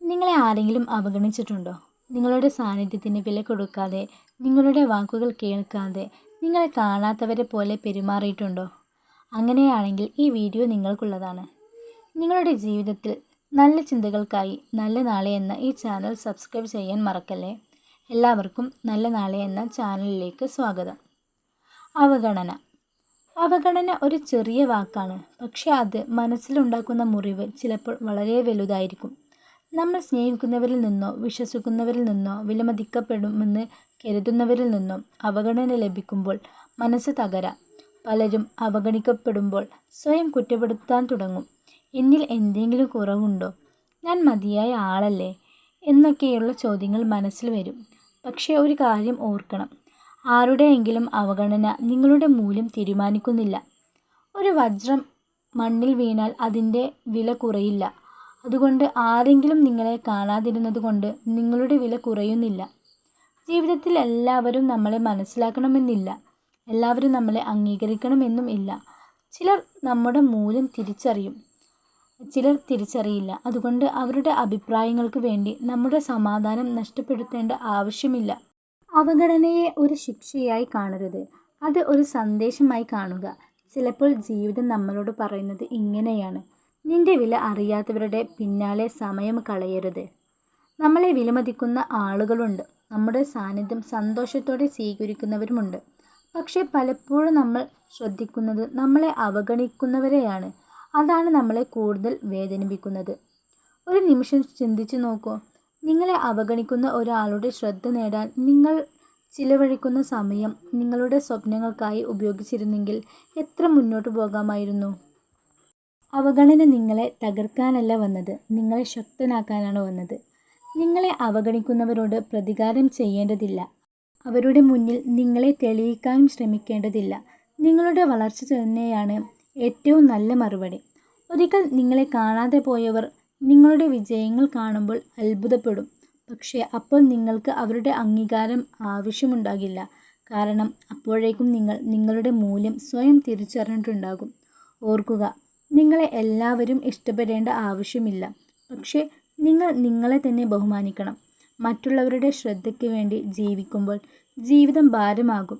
നിങ്ങളെ ആരെങ്കിലും അവഗണിച്ചിട്ടുണ്ടോ? നിങ്ങളുടെ സാന്നിധ്യത്തിന് വില കൊടുക്കാതെ, നിങ്ങളുടെ വാക്കുകൾ കേൾക്കാതെ, നിങ്ങളെ കാണാത്തവരെ പോലെ പെരുമാറിയിട്ടുണ്ടോ? അങ്ങനെയാണെങ്കിൽ ഈ വീഡിയോ നിങ്ങൾക്കുള്ളതാണ്. നിങ്ങളുടെ ജീവിതത്തിൽ നല്ല ചിന്തകൾക്കായി നല്ല നാളെ എന്ന ഈ ചാനൽ സബ്സ്ക്രൈബ് ചെയ്യാൻ മറക്കല്ലേ. എല്ലാവർക്കും നല്ല നാളെ എന്ന ചാനലിലേക്ക് സ്വാഗതം. അവഗണന. അവഗണന ഒരു ചെറിയ വാക്കാണ്, പക്ഷെ അത് മനസ്സിലുണ്ടാക്കുന്ന മുറിവ് ചിലപ്പോൾ വളരെ വലുതായിരിക്കും. നമ്മൾ സ്നേഹിക്കുന്നവരിൽ നിന്നോ വിശ്വസിക്കുന്നവരിൽ നിന്നോ വിലമതിക്കപ്പെടുമെന്ന് കരുതുന്നവരിൽ നിന്നോ അവഗണന ലഭിക്കുമ്പോൾ മനസ്സ് തകരാം. പലരും അവഗണിക്കപ്പെടുമ്പോൾ സ്വയം കുറ്റപ്പെടുത്താൻ തുടങ്ങും. എന്നിൽ എന്തെങ്കിലും കുറവുണ്ടോ? ഞാൻ മതിയായ ആളല്ലേ? എന്നൊക്കെയുള്ള ചോദ്യങ്ങൾ മനസ്സിൽ വരും. പക്ഷേ ഒരു കാര്യം ഓർക്കണം, ആരുടെയെങ്കിലും അവഗണന നിങ്ങളുടെ മൂല്യം തീരുമാനിക്കുന്നില്ല. ഒരു വജ്രം മണ്ണിൽ വീണാൽ അതിൻ്റെ വില കുറയില്ല. അതുകൊണ്ട് ആരെങ്കിലും നിങ്ങളെ കാണാതിരുന്നതുകൊണ്ട് നിങ്ങളുടെ വില കുറയുന്നില്ല. ജീവിതത്തിൽ എല്ലാവരും നമ്മളെ മനസ്സിലാക്കണമെന്നില്ല. എല്ലാവരും നമ്മളെ അംഗീകരിക്കണമെന്നും ഇല്ല. ചിലർ നമ്മുടെ മൂല്യം തിരിച്ചറിയും, ചിലർ തിരിച്ചറിയില്ല. അതുകൊണ്ട് അവരുടെ അഭിപ്രായങ്ങൾക്ക് വേണ്ടി നമ്മുടെ സമാധാനം നഷ്ടപ്പെടുത്തേണ്ട ആവശ്യമില്ല. അവഗണനയെ ഒരു ശിക്ഷയായി കാണരുത്, അത് ഒരു സന്ദേശമായി കാണുക. ചിലപ്പോൾ ജീവിതം നമ്മളോട് പറയുന്നത് ഇങ്ങനെയാണ്: നിന്റെ വില അറിയാത്തവരുടെ പിന്നാലെ സമയം കളയരുത്. നമ്മളെ വിലമതിക്കുന്ന ആളുകളുണ്ട്, നമ്മുടെ സാന്നിധ്യം സന്തോഷത്തോടെ സ്വീകരിക്കുന്നവരുമുണ്ട്. പക്ഷേ പലപ്പോഴും നമ്മൾ ശ്രദ്ധിക്കുന്നത് നമ്മളെ അവഗണിക്കുന്നവരെയാണ്. അതാണ് നമ്മളെ കൂടുതൽ വേദനിപ്പിക്കുന്നത്. ഒരു നിമിഷം ചിന്തിച്ചു നോക്കൂ. നിങ്ങളെ അവഗണിക്കുന്ന ഒരാളുടെ ശ്രദ്ധ നേടാൻ നിങ്ങൾ ചിലവഴിക്കുന്ന സമയം നിങ്ങളുടെ സ്വപ്നങ്ങൾക്കായി ഉപയോഗിച്ചിരുന്നെങ്കിൽ എത്ര മുന്നോട്ട് പോകാമായിരുന്നു. അവഗണന നിങ്ങളെ തകർക്കാനല്ല വന്നത്, നിങ്ങളെ ശക്തനാക്കാനാണ് വന്നത്. നിങ്ങളെ അവഗണിക്കുന്നവരോട് പ്രതികാരം ചെയ്യേണ്ടതില്ല. അവരുടെ മുന്നിൽ നിങ്ങളെ തെളിയിക്കാനും ശ്രമിക്കേണ്ടതില്ല. നിങ്ങളുടെ വളർച്ച തന്നെയാണ് ഏറ്റവും നല്ല മറുപടി. ഒരിക്കൽ നിങ്ങളെ കാണാതെ പോയവർ നിങ്ങളുടെ വിജയങ്ങൾ കാണുമ്പോൾ അത്ഭുതപ്പെടും. പക്ഷേ അപ്പോൾ നിങ്ങൾക്ക് അവരുടെ അംഗീകാരം ആവശ്യമുണ്ടാകില്ല. കാരണം അപ്പോഴേക്കും നിങ്ങൾ നിങ്ങളുടെ മൂല്യം സ്വയം തിരിച്ചറിഞ്ഞിട്ടുണ്ടാകും. ഓർക്കുക, നിങ്ങളെ എല്ലാവരും ഇഷ്ടപ്പെടേണ്ട ആവശ്യമില്ല. പക്ഷേ നിങ്ങൾ നിങ്ങളെ തന്നെ ബഹുമാനിക്കണം. മറ്റുള്ളവരുടെ ശ്രദ്ധയ്ക്ക് വേണ്ടി ജീവിക്കുമ്പോൾ ജീവിതം ഭാരമാകും.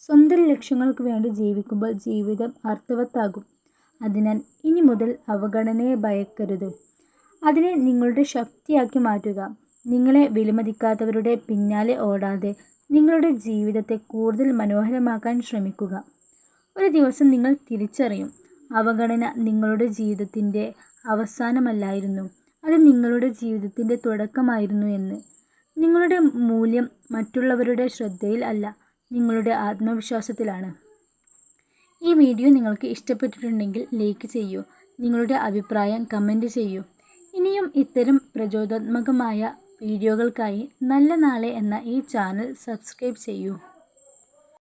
സ്വന്തം ലക്ഷ്യങ്ങൾക്ക് വേണ്ടി ജീവിക്കുമ്പോൾ ജീവിതം അർത്ഥവത്താകും. അതിനാൽ ഇനി മുതൽ അവഗണനയെ ഭയക്കരുത്, അതിനെ നിങ്ങളുടെ ശക്തിയാക്കി മാറ്റുക. നിങ്ങളെ വിലമതിക്കാത്തവരുടെ പിന്നാലെ ഓടാതെ നിങ്ങളുടെ ജീവിതത്തെ കൂടുതൽ മനോഹരമാക്കാൻ ശ്രമിക്കുക. ഒരു ദിവസം നിങ്ങൾ തിരിച്ചറിയും, അവഗണന നിങ്ങളുടെ ജീവിതത്തിൻ്റെ അവസാനമല്ലായിരുന്നു, അത് നിങ്ങളുടെ ജീവിതത്തിൻ്റെ തുടക്കമായിരുന്നു എന്ന്. നിങ്ങളുടെ മൂല്യം മറ്റുള്ളവരുടെ ശ്രദ്ധയിൽ അല്ല, നിങ്ങളുടെ ആത്മവിശ്വാസത്തിലാണ്. ഈ വീഡിയോ നിങ്ങൾക്ക് ഇഷ്ടപ്പെട്ടിട്ടുണ്ടെങ്കിൽ ലൈക്ക് ചെയ്യൂ, നിങ്ങളുടെ അഭിപ്രായം കമൻറ്റ് ചെയ്യൂ. ഇനിയും ഇത്തരം പ്രചോദനാത്മകമായ വീഡിയോകൾക്കായി നല്ല നാളെ എന്ന ഈ ചാനൽ സബ്സ്ക്രൈബ് ചെയ്യൂ.